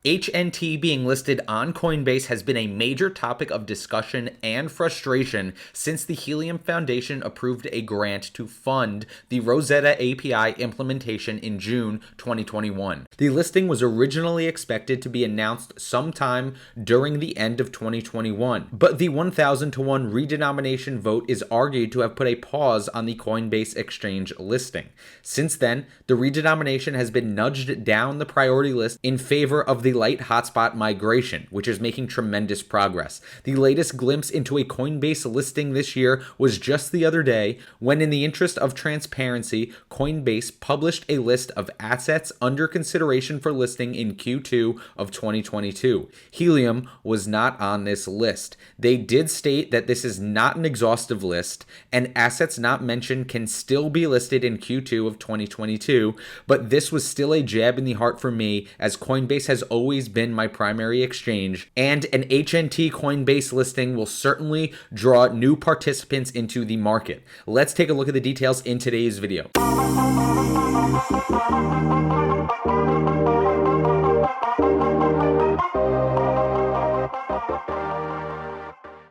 HNT being listed on Coinbase has been a major topic of discussion and frustration since the Helium Foundation approved a grant to fund the Rosetta API implementation in June 2021. The listing was originally expected to be announced sometime during the end of 2021, but the 1,000 to 1 redenomination vote is argued to have put a pause on the Coinbase exchange listing. Since then, the redenomination has been nudged down the priority list in favor of the light hotspot migration, which is making tremendous progress. The latest glimpse into a Coinbase listing this year was just the other day when, in the interest of transparency, Coinbase published a list of assets under consideration for listing in Q2 of 2022. Helium was not on this list. They did state that this is not an exhaustive list, and assets not mentioned can still be listed in Q2 of 2022, but this was still a jab in the heart for me, as Coinbase has always been my primary exchange, and an HNT Coinbase listing will certainly draw new participants into the market. Let's take a look at the details in today's video.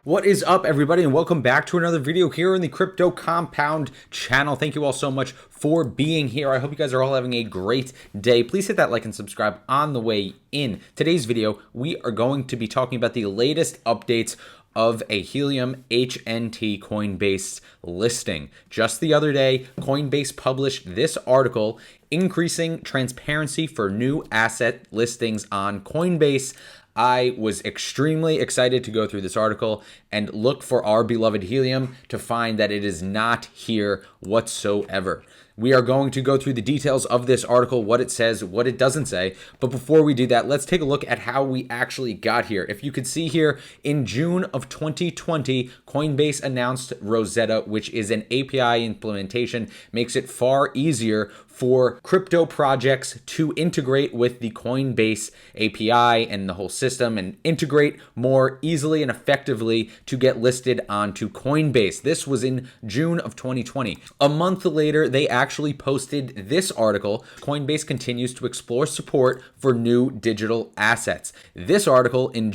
What is up, everybody, and welcome back to another video here in the Crypto Compound channel. Thank you all so much for being here. I hope you guys are all having a great day. Please hit that like and subscribe on the way in. Today's video, we are going to be talking about the latest updates of a Helium HNT Coinbase listing. Just the other day, Coinbase published this article, increasing transparency for new asset listings on Coinbase. I was extremely excited to go through this article and look for our beloved Helium to find that it is not here whatsoever. We are going to go through the details of this article, what it says, what it doesn't say. But before we do that, let's take a look at how we actually got here. If you could see here, in June of 2020, Coinbase announced Rosetta, which is an API implementation, makes it far easier for crypto projects to integrate with the Coinbase API and the whole system and integrate more easily and effectively to get listed onto Coinbase. This was in June of 2020. A month later, they actually posted this article. Coinbase continues to explore support for new digital assets. This article in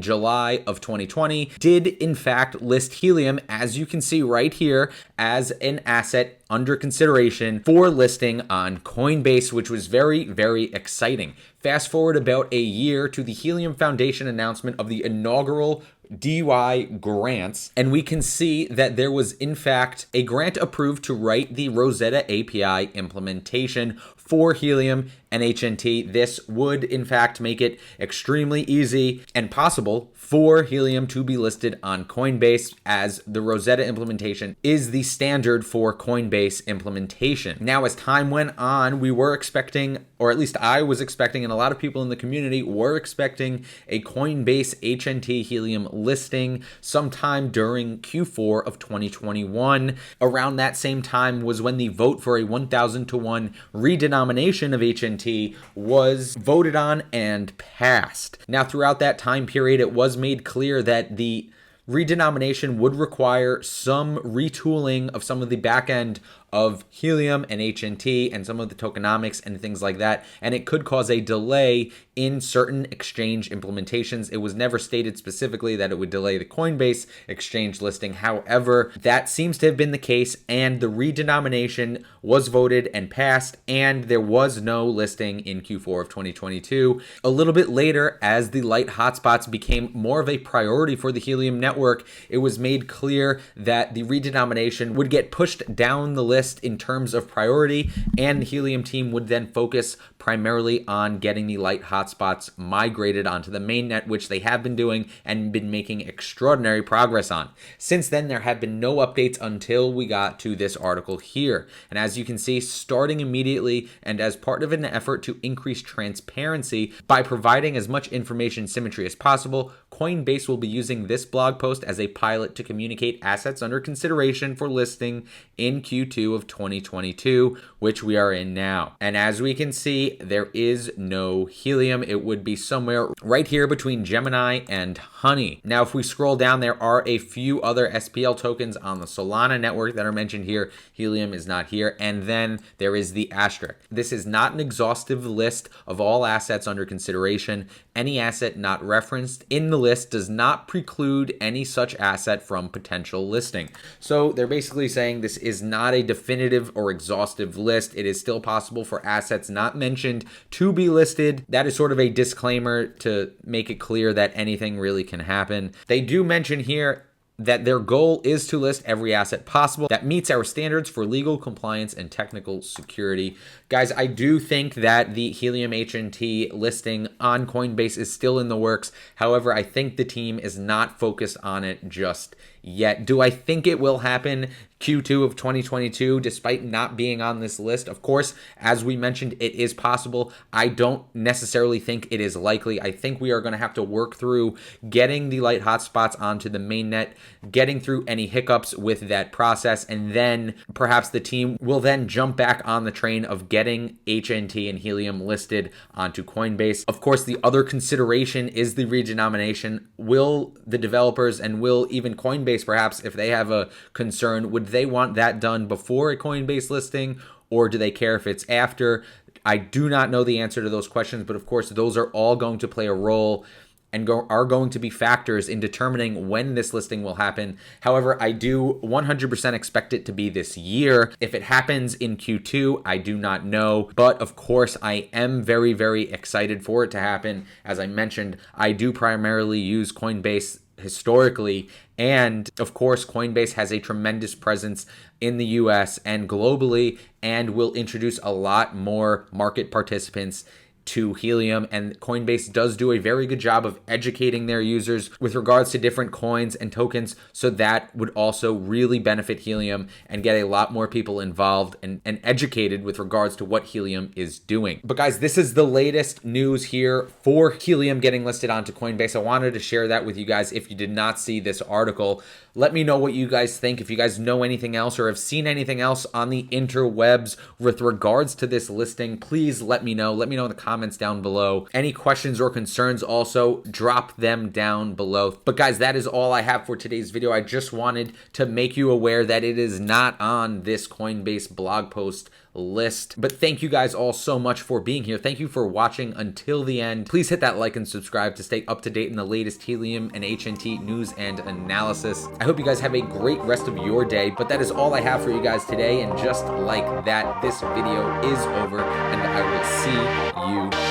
July of 2020 did in fact list Helium, as you can see right here, as an asset under consideration for listing on Coinbase, which was very, very exciting. Fast forward about a year to the Helium Foundation announcement of the inaugural DY grants, and we can see that there was in fact a grant approved to write the Rosetta API implementation for Helium and HNT. This would in fact make it extremely easy and possible for Helium to be listed on Coinbase, as the Rosetta implementation is the standard for Coinbase implementation. Now, as time went on, we were expecting, or at least I was expecting, and a lot of people in the community were expecting, a Coinbase HNT Helium listing sometime during Q4 of 2021. Around that same time was when the vote for a 1,000 to 1 redenomination of HNT was voted on and passed. Now, throughout that time period, it was made clear that the redenomination would require some retooling of some of the back end of Helium and HNT and some of the tokenomics and things like that, and it could cause a delay in certain exchange implementations. It was never stated specifically that it would delay the Coinbase exchange listing. However, that seems to have been the case, and the redenomination was voted and passed, and there was no listing in Q4 of 2022. A little bit later, as the light hotspots became more of a priority for the Helium network, it was made clear that the redenomination would get pushed down the list in terms of priority, and the Helium team would then focus primarily on getting the light hotspots migrated onto the mainnet, which they have been doing and been making extraordinary progress on. Since then, there have been no updates until we got to this article here. And as you can see, starting immediately and as part of an effort to increase transparency by providing as much information symmetry as possible, Coinbase will be using this blog post as a pilot to communicate assets under consideration for listing in Q2 Q2 of 2022, which we are in now. And as we can see, there is no helium. It would be somewhere right here between Gemini and Honey. Now, if we scroll down, there are a few other SPL tokens on the Solana network that are mentioned here. Helium is not here. And then there is the asterisk. This is not an exhaustive list of all assets under consideration. Any asset not referenced in the list does not preclude any such asset from potential listing. So they're basically saying this is not a definitive or exhaustive list. It is still possible for assets not mentioned to be listed. That is sort of a disclaimer to make it clear that anything really can happen. They do mention here that their goal is to list every asset possible that meets our standards for legal compliance and technical security. Guys, I do think that the Helium HNT listing on Coinbase is still in the works. However, I think the team is not focused on it just yet. Do I think it will happen Q2 of 2022 despite not being on this list? Of course, as we mentioned, it is possible. I don't necessarily think it is likely. I think we are going to have to work through getting the light hotspots onto the mainnet, getting through any hiccups with that process, and then perhaps the team will then jump back on the train of getting HNT and Helium listed onto Coinbase. Of course, the other consideration is the redenomination. Will the developers and will even Coinbase, perhaps, if they have a concern, would they want that done before a Coinbase listing, or do they care if it's after? I do not know the answer to those questions, but of course, those are all going to play a role and are going to be factors in determining when this listing will happen. However, I do 100% expect it to be this year. If it happens in Q2, I do not know. But of course, I am very, very excited for it to happen. As I mentioned, I do primarily use Coinbase historically, and of course Coinbase has a tremendous presence in the US and globally, and will introduce a lot more market participants to Helium, and Coinbase does do a very good job of educating their users with regards to different coins and tokens, so that would also really benefit Helium and get a lot more people involved and educated with regards to what Helium is doing. But guys, this is the latest news here for Helium getting listed onto Coinbase. I wanted to share that with you guys. If you did not see this article, let me know what you guys think. If you guys know anything else or have seen anything else on the interwebs with regards to this listing, please let me know. Let me know in the comments down below. Any questions or concerns, also drop them down below. But guys, that is all I have for today's video. I just wanted to make you aware that it is not on this Coinbase blog post list. But thank you guys all so much for being here. Thank you for watching until the end. Please hit that like and subscribe to stay up to date in the latest Helium and HNT news and analysis. I hope you guys have a great rest of your day, but that is all I have for you guys today. And just like that, this video is over, and I will see you